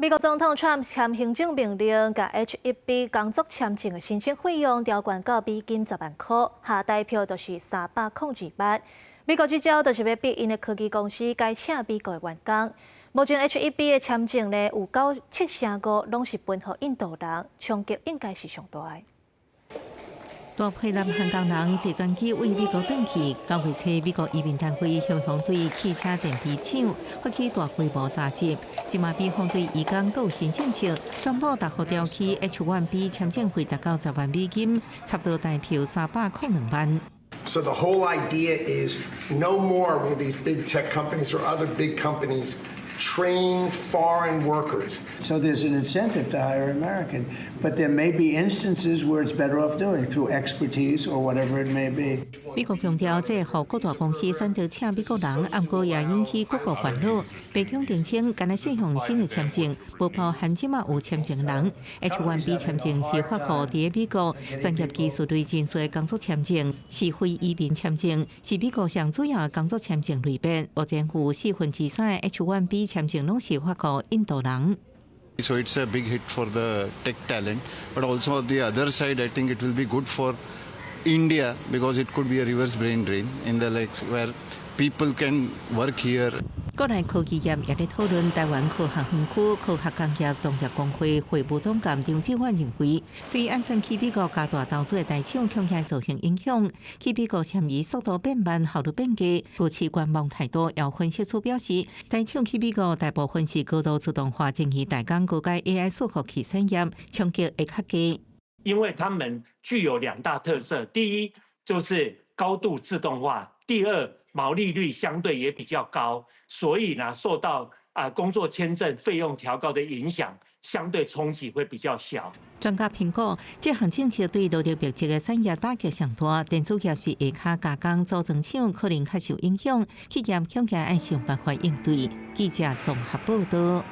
美国总统 Trump 签行政命令，把 H-1B 工作签证的申请费用调悬到美金10万块，下代票就是302万。美国这招就是要逼因的科技公司该请美国的员工。目前 H-1B 的签证呢，有7%拢是分给印度人，冲击应该是上大的。大批南香港人坐专机为美国转去，9月初美国移民单位向防对汽车电池厂发起大规模查缉，即马比防对移工有新政策，宣布大幅调起 H-1B 签证费达到10万美金，差不多代票302万。So the whole idea is no more will these big tech companies or other big companies train foreign workers. So there's an incentive to hire American, but there may be instances where it's better off doing through expertise or whatever it may be. 美国强调，这互各大公司选择请美国人，不过也引起各国烦恼。北京澄清，敢若适用新的签证，不包含即马有签证的人。H-1B 签证是发给伫美国专业技术类人士的工作签证，是非移民签证，是美国上主要的工作签证类别。目前有3%的 H-1B 签证拢是发给印度人。So it's a big hit for the tech talent, but also on the other side, I think it will be good for India because it could be a reverse brain drain in the like where people can work here. 国内科技业也在讨论台湾科学园区科学工业农业工会会务总监张志远认为，对于安全去美国加大投资的大厂恐吓造成影响，去美国迁移速度变慢，效率变低，保持观望态度。有分析处表示，大厂去美国大部分是高度自动化，建议大港高阶 AI 数学器产业冲击会较低。因为他们具有2大特色，第一就是高度自动化，第二毛利率相对也比较高，所以呢，受到工作签证费用调高的影响，相对冲击会比较小。专家评估，这项政策对劳力密集的产业打击上大，电子业是下卡加工组装厂可能较受影响，企业恐怕要想办法应对。记者综合报道。